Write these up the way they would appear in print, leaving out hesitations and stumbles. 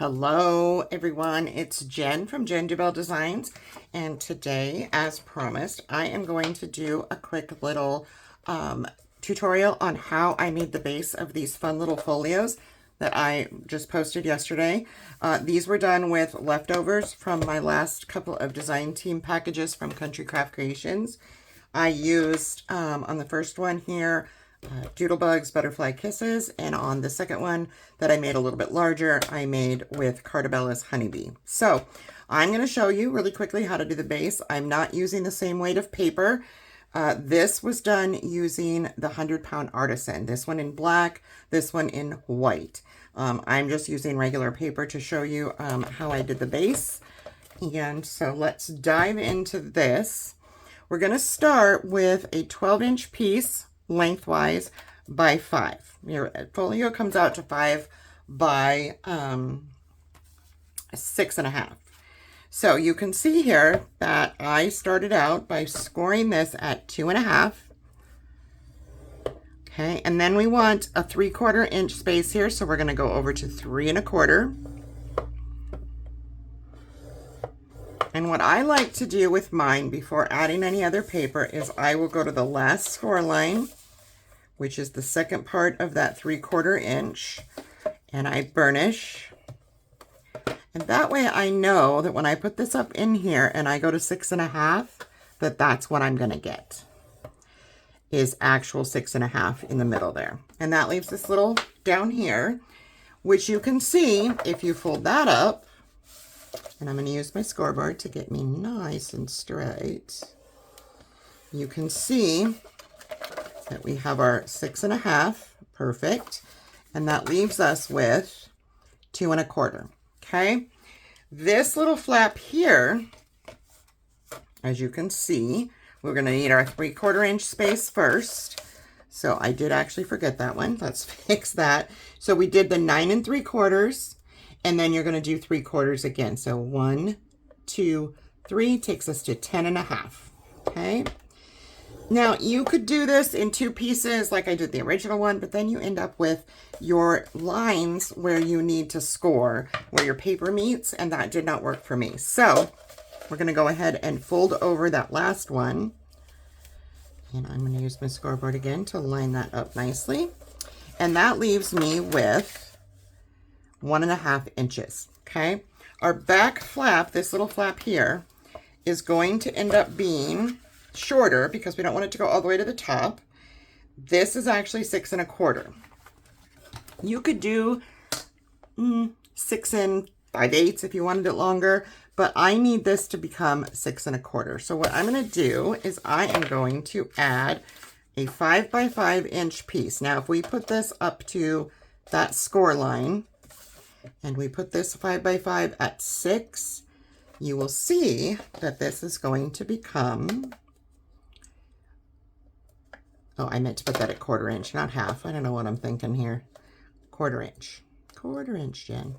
Hello everyone, it's Jen from Gingerbell Designs, and today, as promised, I am going to do a quick little tutorial on how I made the base of these fun little folios that I just posted yesterday. These were done with leftovers from my last couple of design team packages from Country Craft Creations. I used, on the first one here, Doodlebug's Butterfly Kisses, and on the second one that I made a little bit larger, I made with Carta's Honeybee. So I'm going to show you really quickly how to do the base. I'm not using the same weight of paper. This was done using the 100-pound Artisan. This one in black, this one in white. I'm just using regular paper to show you how I did the base. And so let's dive into this. We're going to start with a 12-inch piece lengthwise by 5. Your folio comes out to 5 by 6.5. So you can see here that I started out by scoring this at 2.5. Okay, and then we want a 3/4 inch space here, so we're going to go over to 3.25. And what I like to do with mine before adding any other paper is I will go to the last score line, which is the second part of that 3/4 inch, and I burnish. And that way I know that when I put this up in here and I go to 6.5, that that's what I'm going to get, is actual 6.5 in the middle there. And that leaves this little down here, which you can see if you fold that up. And I'm going to use my scoreboard to get me nice and straight. You can see that we have our 6.5, perfect. And that leaves us with 2.25, okay? This little flap here, as you can see, we're going to need our 3/4 inch space first. So I did actually forget that one. Let's fix that. So we did the 9 3/4. And then you're going to do 3/4 again. So 1, 2, 3 takes us to 10.5. Okay. Now you could do this in 2 pieces like I did the original one, but then you end up with your lines where you need to score, where your paper meets, and that did not work for me. So we're going to go ahead and fold over that last one. And I'm going to use my scoreboard again to line that up nicely. And that leaves me with 1.5 inches. Okay, our back flap, this little flap here, is going to end up being shorter because we don't want it to go all the way to the top. This is actually 6.25. You could do 6 5/8 if you wanted it longer, but I need this to become 6.25. So what I'm going to do is I am going to add a 5 by 5 inch piece. Now if we put this up to that score line, and we put this 5 by 5 at 6, you will see that this is going to become, oh, I meant to put that at 1/4 inch, not half. I don't know what I'm thinking here. 1/4 inch. 1/4 inch, Jen.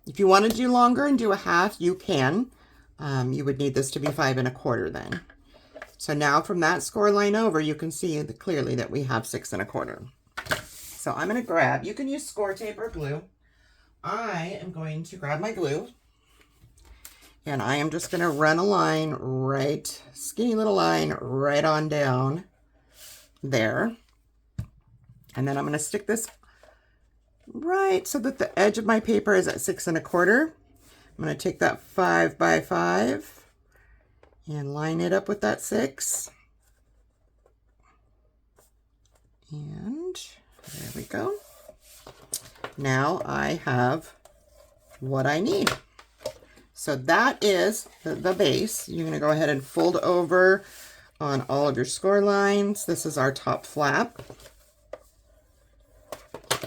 If you want to do longer and do a half, you can. You would need this to be 5 1/4 then. So now from that score line over, you can see clearly that we have 6 1/4. So I'm going to grab, you can use score tape or glue. I am going to grab my glue, and I am just going to run a line right, skinny little line right on down there. And then I'm going to stick this right so that the edge of my paper is at 6 1/4. I'm going to take that 5 by 5 and line it up with that 6. And there we go. Now I have what I need. So that is the base. You're going to go ahead and fold over on all of your score lines. This is our top flap.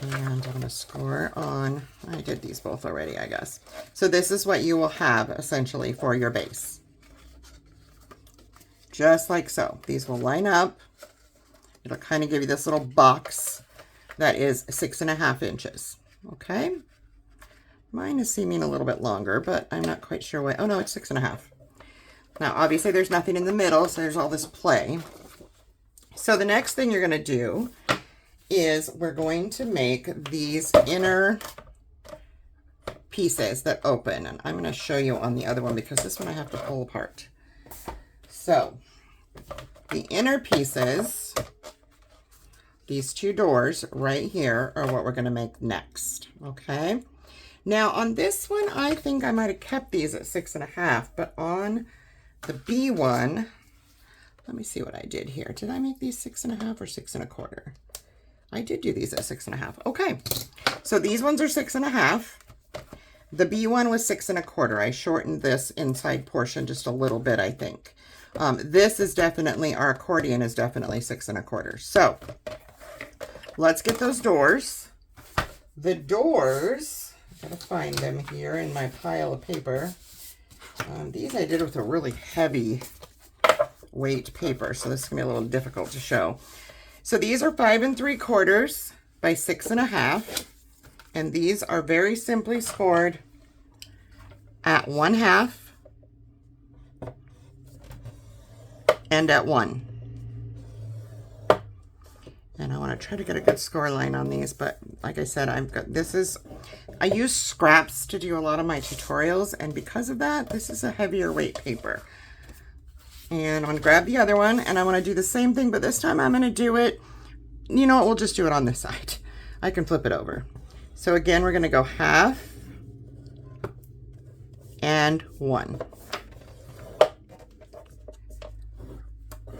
And I'm going to score on, I did these both already, I guess. So this is what you will have essentially for your base. Just like so. These will line up. It'll kind of give you this little box that is 6.5 inches. Okay. Mine is seeming a little bit longer, but I'm not quite sure why. Oh no, it's 6.5. Now, obviously there's nothing in the middle, so there's all this play. So the next thing you're going to do is we're going to make these inner pieces that open, and I'm going to show you on the other one because this one I have to pull apart. So the inner pieces, these two doors right here, are what we're going to make next. Okay. Now on this one, I think I might have kept these at 6.5, but on the B one, let me see what I did here. Did I make these 6.5 or 6.25? I did do these at 6.5. Okay, so these ones are 6.5. The B one was 6.25. I shortened this inside portion just a little bit, I think. This is definitely, our accordion is definitely 6.25. So let's get those doors. The doors, I gotta find them here in my pile of paper. These I did with a really heavy weight paper, so this is gonna be a little difficult to show. So these are 5 3/4 by 6.5, and these are very simply scored at 1/2 and at 1. And I want to try to get a good score line on these, but like I said, I use scraps to do a lot of my tutorials, and because of that, this is a heavier weight paper. And I'm going to grab the other one, and I want to do the same thing, but this time I'm going to do it, you know what, we'll just do it on this side. I can flip it over. So again, we're going to go 1/2 and 1.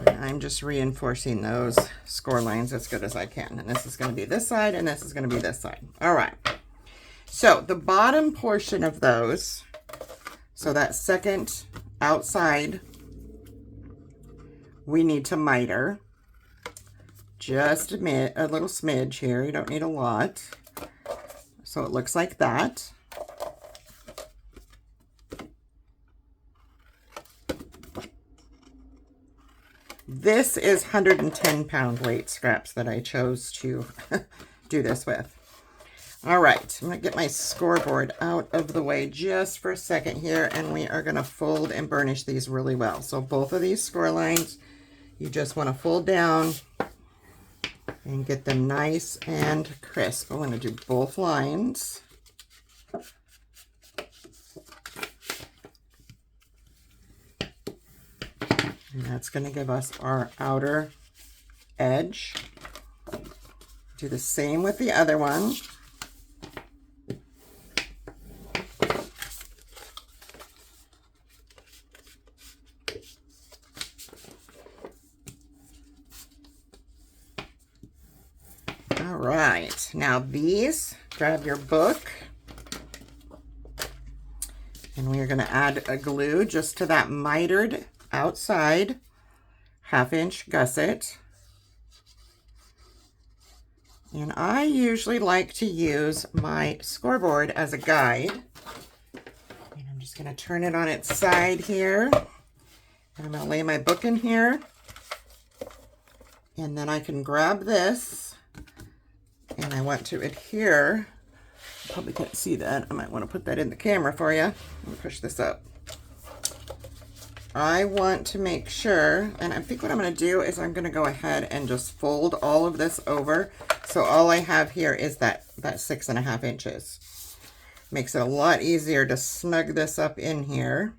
I'm just reinforcing those score lines as good as I can. And this is going to be this side, and this is going to be this side. All right. So the bottom portion of those, so that second outside, we need to miter. Just a little smidge here. You don't need a lot. So it looks like that. This is 110-pound weight scraps that I chose to do this with. All right, I'm going to get my scoreboard out of the way just for a second here, and we are going to fold and burnish these really well. So both of these score lines, you just want to fold down and get them nice and crisp. I'm going to do both lines. And that's going to give us our outer edge. Do the same with the other one. All right, now these, grab your book, and we are going to add a glue just to that mitered outside 1/2-inch gusset. And I usually like to use my scoreboard as a guide. And I'm just going to turn it on its side here. And I'm going to lay my book in here. And then I can grab this. And I want to adhere. You probably can't see that. I might want to put that in the camera for you. Let me push this up. I want to make sure, and I think what I'm going to do is I'm going to go ahead and just fold all of this over. So all I have here is that 6.5 inches. Makes it a lot easier to snug this up in here.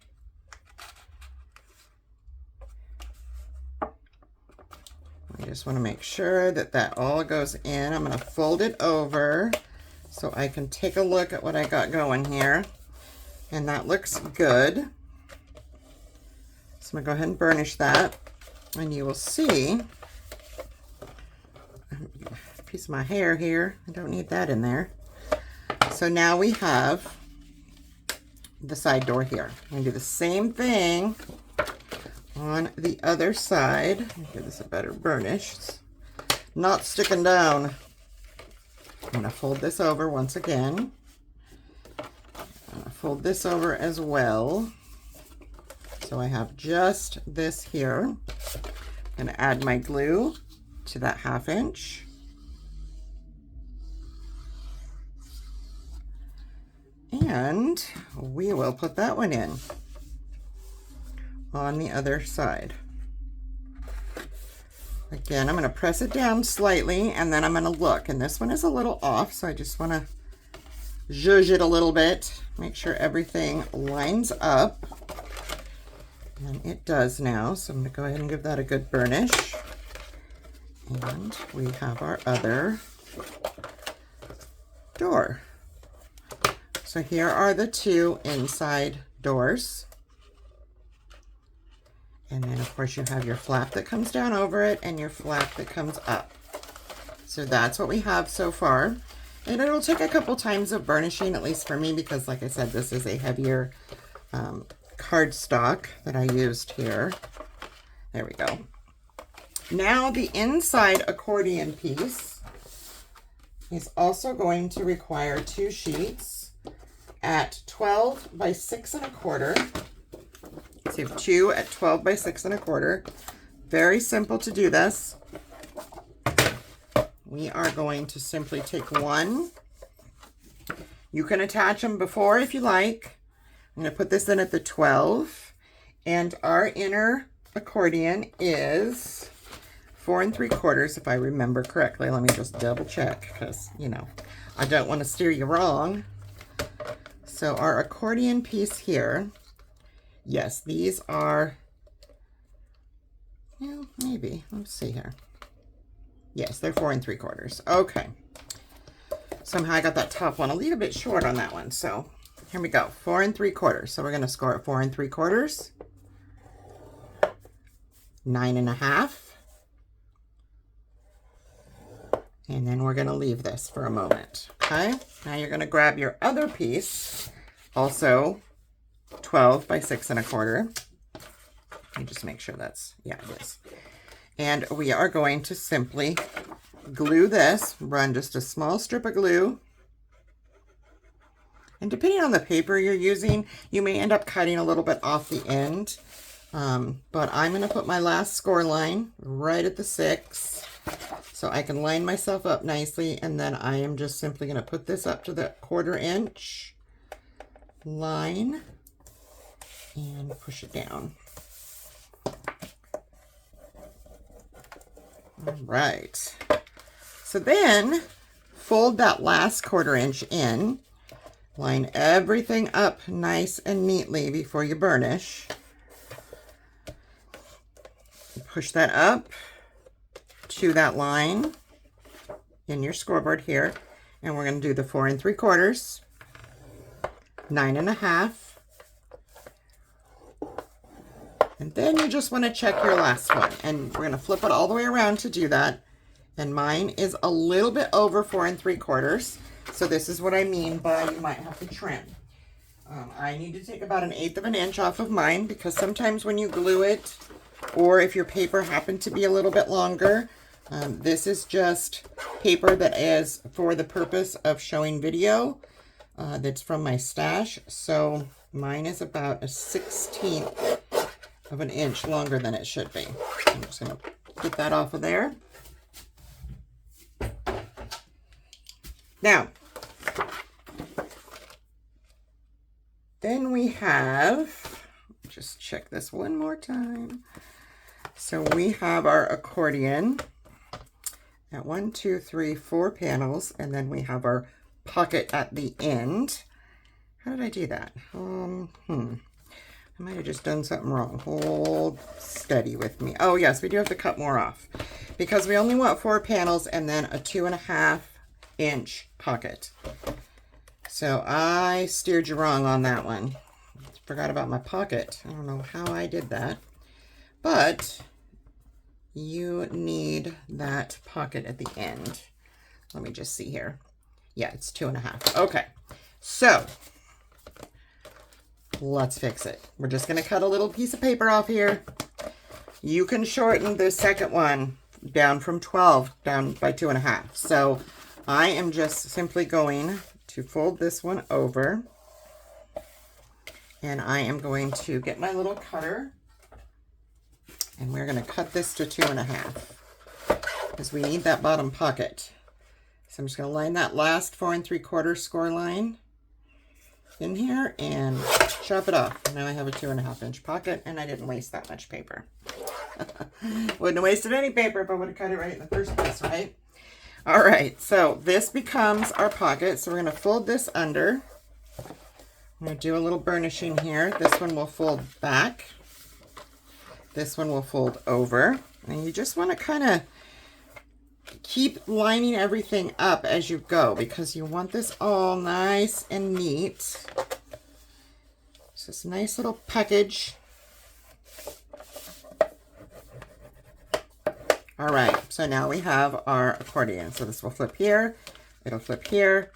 I just want to make sure that that all goes in. I'm going to fold it over so I can take a look at what I got going here. And that looks good. So I'm going to go ahead and burnish that, and you will see a piece of my hair here. I don't need that in there. So now we have the side door here. I'm going to do the same thing on the other side. Give this a better burnish. It's not sticking down. I'm going to fold this over once again. I'm going to fold this over as well. So I have just this here. I'm going to add my glue to that 1/2 inch. And we will put that one in on the other side. Again, I'm going to press it down slightly, and then I'm going to look. And this one is a little off, so I just want to zhuzh it a little bit. Make sure everything lines up. And it does now, so I'm going to go ahead and give that a good burnish. And we have our other door. So here are the two inside doors. And then of course you have your flap that comes down over it and your flap that comes up. So that's what we have so far. And it'll take a couple times of burnishing, at least for me, because like I said, this is a heavier cardstock that I used here. There we go. Now the inside accordion piece is also going to require 2 sheets at 12 by 6 1/4. So you have 2 at 12 by 6 1/4. Very simple to do this. We are going to simply take one. You can attach them before if you like. I'm going to put this in at the 12. And our inner accordion is 4 3/4, if I remember correctly. Let me just double check because, you know, I don't want to steer you wrong. So our accordion piece here, yes, these are, well, maybe, let's see here. Yes, they're 4 3/4. Okay. Somehow I got that top one a little bit short on that one. So here we go, 4 3/4. So we're going to score at 4 3/4, 9 1/2. And then we're going to leave this for a moment. Okay. Now you're going to grab your other piece, also 12 by 6 1/4. Let me just make sure that's, yeah, it is. And we are going to simply glue this, run just a small strip of glue. And depending on the paper you're using, you may end up cutting a little bit off the end. But I'm going to put my last score line right at the 6. So I can line myself up nicely. And then I am just simply going to put this up to the 1/4 inch line and push it down. All right. So then fold that last 1/4 inch in, line everything up nice and neatly before you burnish. Push that up to that line in your scoreboard here. And we're going to do the 4 3/4, 9 1/2. And then you just want to check your last one. And we're going to flip it all the way around to do that. And mine is a little bit over 4 3/4. So this is what I mean by you might have to trim. I need to take about 1/8 of an inch off of mine because sometimes when you glue it, or if your paper happened to be a little bit longer, this is just paper that is for the purpose of showing video. That's from my stash. So mine is about 1/16 of an inch longer than it should be. I'm just going to get that off of there. Now, then we have, just check this one more time. So we have our accordion at 1, 2, 3, 4 panels, and then we have our pocket at the end. How did I do that? I might have just done something wrong. Hold steady with me. Oh yes, we do have to cut more off because we only want 4 panels and then a 2 1/2 inch pocket. So I steered you wrong on that one. Forgot about my pocket. I don't know how I did that, but you need that pocket at the end. Let me just see here. Yeah, it's 2 1/2. Okay, so let's fix it. We're just going to cut a little piece of paper off here. You can shorten the second one down from 12 down by 2 1/2. So I am just simply going to fold this one over, and I am going to get my little cutter, and we're going to cut this to 2 1/2 because we need that bottom pocket. So I'm just going to line that last 4 3/4 score line in here and chop it off. Now I have a 2 1/2 inch pocket, and I didn't waste that much paper. Wouldn't have wasted any paper if I would have cut it right in the first place, right? All right, so this becomes our pocket. So we're going to fold this under. I'm going to do a little burnishing here. This one will fold back. This one will fold over. And you just want to kind of keep lining everything up as you go because you want this all nice and neat. It's this nice little package. All right, so now we have our accordion. So this will flip here, it'll flip here,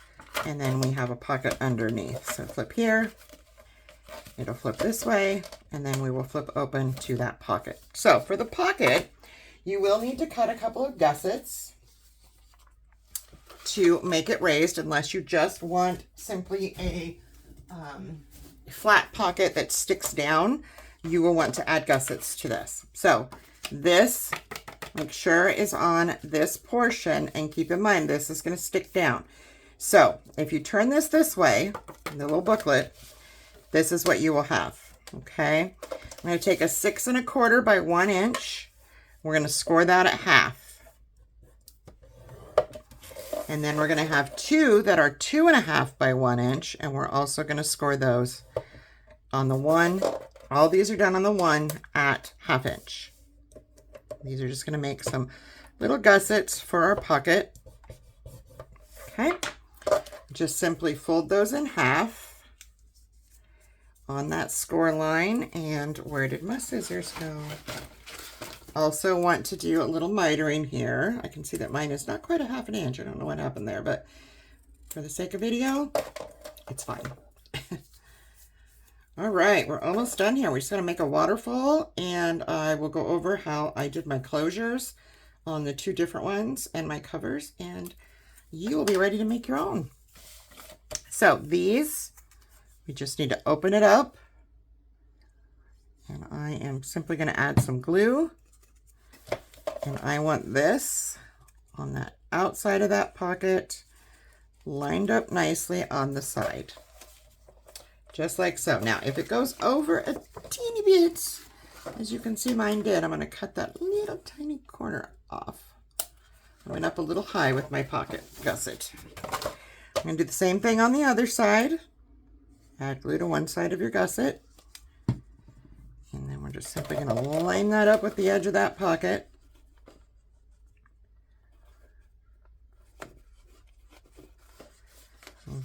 and then we have a pocket underneath. So flip here, it'll flip this way, and then we will flip open to that pocket. So for the pocket, you will need to cut a couple of gussets to make it raised, unless you just want simply a flat pocket that sticks down. You will want to add gussets to this. So this, make sure, is on this portion, and keep in mind this is going to stick down. So if you turn this way, the little booklet, this is what you will have. Okay, I'm going to take a 6 1/4 by 1 inch. We're going to score that at half, and then we're going to have 2 that are 2 1/2 by 1 inch, and we're also going to score those on the 1. All these are done on the 1 at 1/2 inch. These are just going to make some little gussets for our pocket. Okay, just simply fold those in half on that score line. And where did my scissors go? Also want to do a little mitering here. I can see that mine is not quite a 1/2 inch. I don't know what happened there, but for the sake of video, it's fine. All right, we're almost done here. We're just going to make a waterfall, and I will go over how I did my closures on the 2 different ones and my covers, and you will be ready to make your own. So these, we just need to open it up, and I am simply going to add some glue, and I want this on that outside of that pocket lined up nicely on the side. Just like so. Now, if it goes over a teeny bit, as you can see mine did, I'm going to cut that little tiny corner off. I went up a little high with my pocket gusset. I'm going to do the same thing on the other side. Add glue to one side of your gusset. And then we're just simply going to line that up with the edge of that pocket.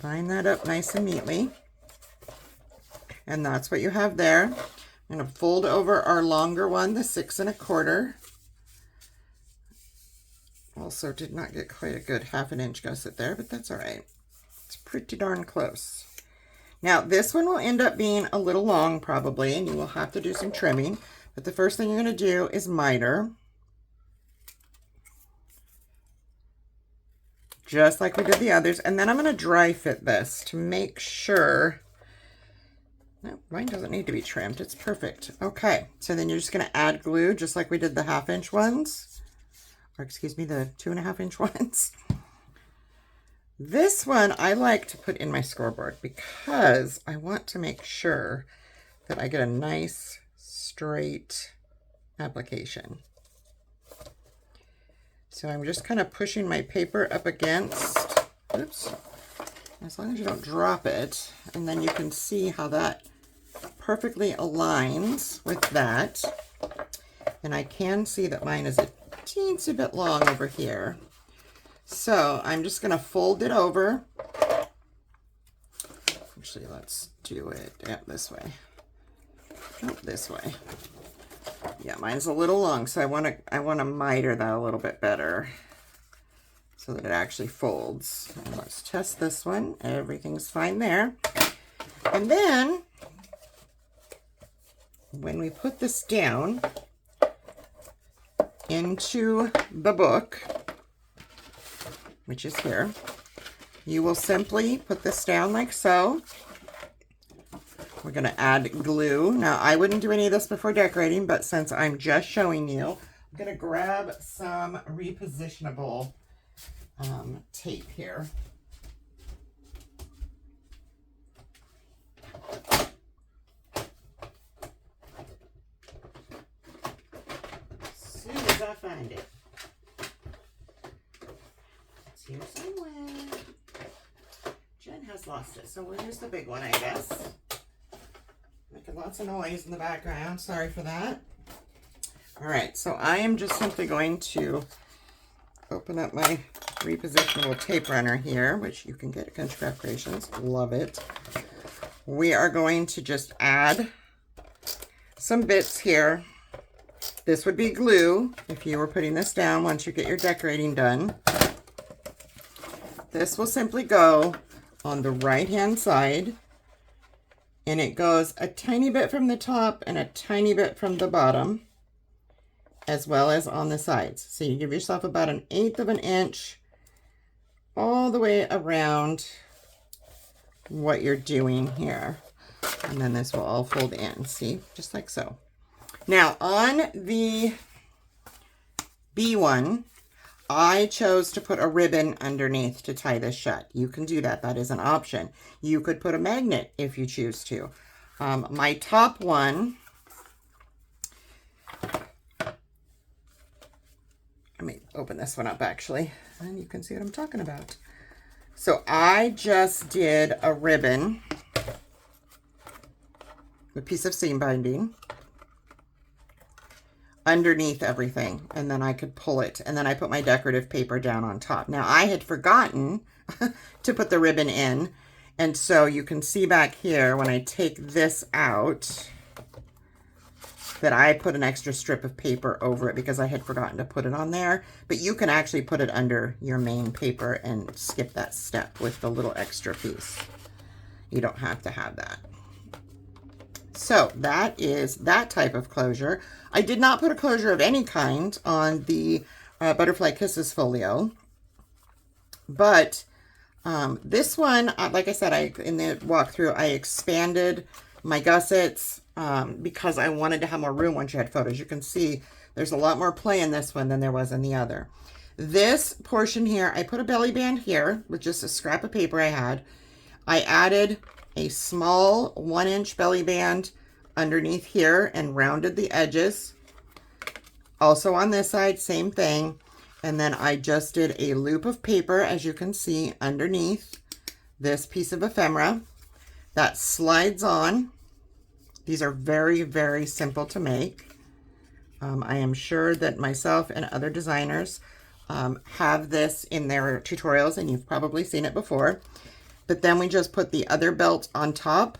Line that up nice and neatly. And that's what you have there. I'm going to fold over our longer one, the 6 1/4. Also did not get quite a good 1/2 inch gusset there, but that's all right. It's pretty darn close. Now this one will end up being a little long probably, and you will have to do some trimming. But the first thing you're going to do is miter. Just like we did the others. And then I'm going to dry fit this to make sure. No, mine doesn't need to be trimmed. It's perfect. Okay, so then you're just going to add glue just like we did the 1/2 inch ones. Or excuse me, the 2 1/2 inch ones. This one I like to put in my scoreboard because I want to make sure that I get a nice straight application. So I'm just kind of pushing my paper up against, oops, as long as you don't drop it, and then you can see how that perfectly aligns with that. And I can see that mine is a teensy bit long over here. So I'm just going to fold it over. Actually, let's do it this way. Oh, this way. Yeah, mine's a little long, so I want to miter that a little bit better so that it actually folds. And let's test this one. Everything's fine there. And then when we put this down into the book, which is here, you will simply put this down like so. We're going to add glue. Now, I wouldn't do any of this before decorating, but since I'm just showing you, I'm going to grab some repositionable tape here. As soon as I find it. here somewhere. Jen has lost it, so we'll use the big one, I guess. Making lots of noise in the background. Sorry for that. All right, so I am just simply going to open up my repositionable tape runner here, which you can get at Country Craft Creations. Love it. We are going to just add some bits here. This would be glue if you were putting this down once you get your decorating done. This will simply go on the right-hand side, and it goes a tiny bit from the top and a tiny bit from the bottom, as well as on the sides. So you give yourself about 1/8 of an inch all the way around what you're doing here. And then this will all fold in, see, just like so. Now on the B one, I chose to put a ribbon underneath to tie this shut. You can do that. That is an option. You could put a magnet if you choose to. My top one, let me open this one up actually, and you can see what I'm talking about. So I just did a ribbon, a piece of seam binding underneath everything, and then I could pull it, and then I put my decorative paper down on top. Now I had forgotten to put the ribbon in, and so you can see back here when I take this out that I put an extra strip of paper over it because I had forgotten to put it on there. But you can actually put it under your main paper and skip that step with the little extra piece. You don't have to have that. So that is that type of closure. I did not put a closure of any kind on the Butterfly Kisses folio, but this one, like I said, in the walkthrough, I expanded my gussets because I wanted to have more room once you had photos. You can see there's a lot more play in this one than there was in the other. This portion here, I put a belly band here with just a scrap of paper I had. I added a small 1-inch belly band underneath here and rounded the edges. Also on this side, same thing. And then I just did a loop of paper, as you can see, underneath this piece of ephemera that slides on. These are very, very simple to make. I am sure that myself and other designers have this in their tutorials, and you've probably seen it before. But then we just put the other belt on top,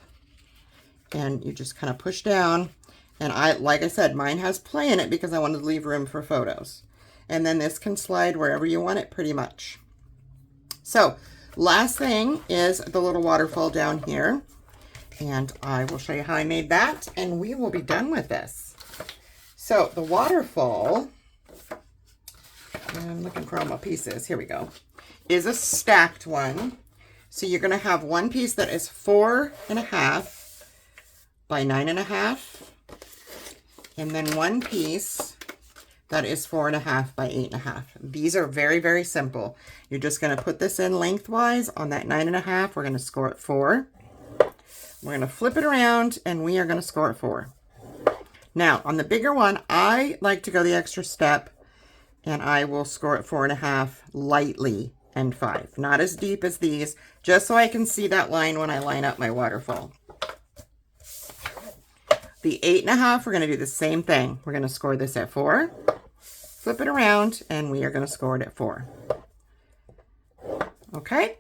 and you just kind of push down. And like I said, mine has play in it because I wanted to leave room for photos. And then this can slide wherever you want it pretty much. So last thing is the little waterfall down here. And I will show you how I made that, and we will be done with this. So the waterfall, I'm looking for all my pieces, here we go, is a stacked one. So you're going to have one piece that is 4.5 by 9.5, and then one piece that is 4.5 by 8.5. These are very, very simple. You're just going to put this in lengthwise on that 9.5. We're going to score it 4. We're going to flip it around, and we are going to score it 4. Now, on the bigger one, I like to go the extra step, and I will score it 4.5 lightly and 5. Not as deep as these, just so I can see that line when I line up my waterfall. The 8.5, we're going to do the same thing. We're going to score this at 4, flip it around, and we are going to score it at 4. Okay?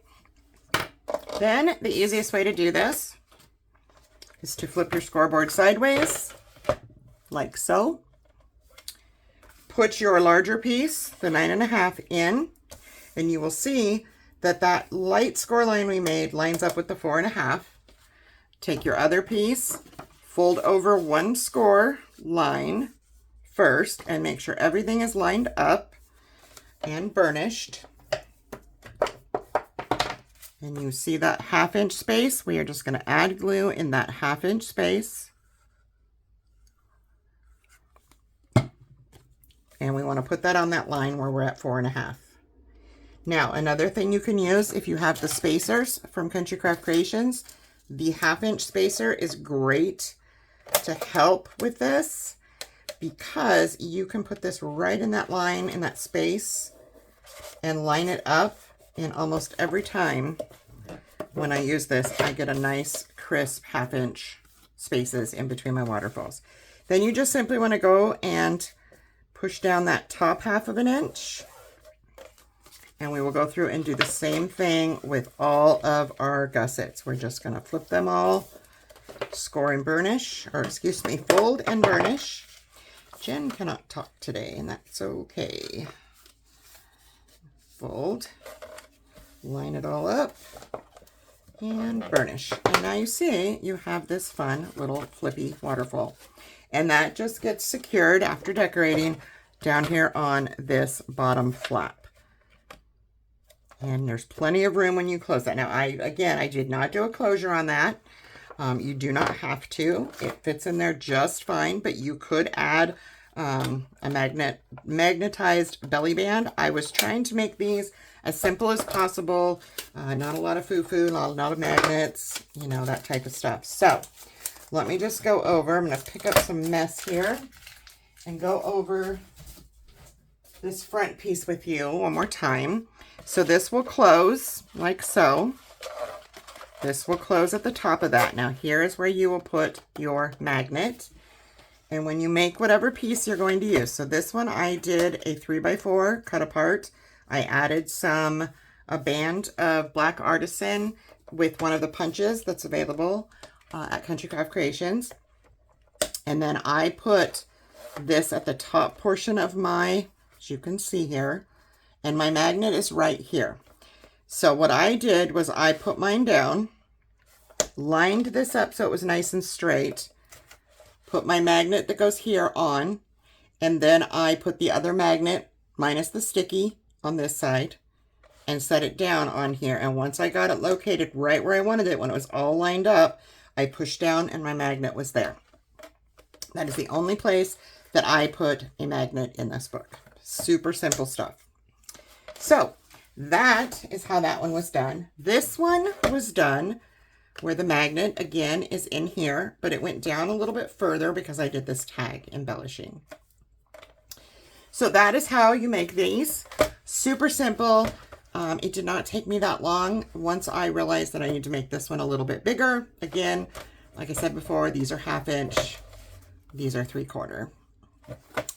Then, the easiest way to do this is to flip your scoreboard sideways, like so. Put your larger piece, the 9.5, in, and you will see that that light score line we made lines up with the 4.5. Take your other piece, fold over one score line first, and make sure everything is lined up and burnished. And you see that 1/2 inch space? We are just going to add glue in that 1/2 inch space. And we want to put that on that line where we're at 4.5. Now, another thing you can use if you have the spacers from Country Craft Creations, the 1/2 inch spacer is great to help with this because you can put this right in that line, in that space, and line it up And almost every time when I use this, I get a nice crisp 1/2 inch spaces in between my waterfalls. Then you just simply want to go and push down that top 1/2 inch. And we will go through and do the same thing with all of our gussets. We're just going to flip them all, score and burnish, or excuse me, fold and burnish. Jen cannot talk today, and that's okay. Fold, line it all up, and burnish. And now you see you have this fun little flippy waterfall. And that just gets secured after decorating down here on this bottom flap. And there's plenty of room when you close that. Now, I did not do a closure on that. You do not have to. It fits in there just fine, but you could add a magnetized belly band. I was trying to make these as simple as possible. Not a lot of foo-foo, not a lot of magnets, you know, that type of stuff. So let me just go over. I'm going to pick up some mess here and go over this front piece with you one more time. So this will close like so. This will close at the top of that. Now here is where you will put your magnet. And when you make whatever piece you're going to use. So this one I did a 3x4 cut apart. I added a band of black artisan with one of the punches that's available at Country Craft Creations. And then I put this at the top portion of my, as you can see here, and my magnet is right here. So what I did was I put mine down, lined this up so it was nice and straight, put my magnet that goes here on, and then I put the other magnet, minus the sticky, on this side, and set it down on here. And once I got it located right where I wanted it, when it was all lined up, I pushed down and my magnet was there. That is the only place that I put a magnet in this book. Super simple stuff. So that is how that one was done. This one was done where the magnet, again, is in here, but it went down a little bit further because I did this tag embellishing. So that is how you make these. Super simple. It did not take me that long once I realized that I need to make this one a little bit bigger. Again, like I said before, these are 1/2 inch. These are 3/4.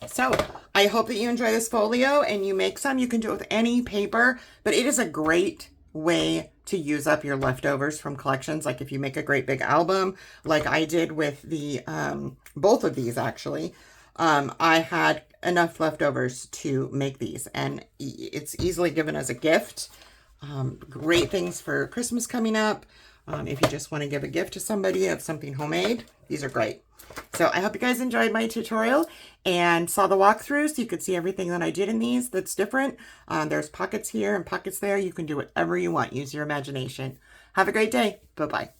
So I hope that you enjoy this folio and you make some. You can do it with any paper, but it is a great way to use up your leftovers from collections. Like if you make a great big album, like I did with the both of these actually, I had enough leftovers to make these, and it's easily given as a gift. Great things for Christmas coming up. If you just want to give a gift to somebody of something homemade, these are great. So I hope you guys enjoyed my tutorial and saw the walkthrough so you could see everything that I did in these that's different. There's pockets here and pockets there. You can do whatever you want. Use your imagination. Have a great day. Bye-bye.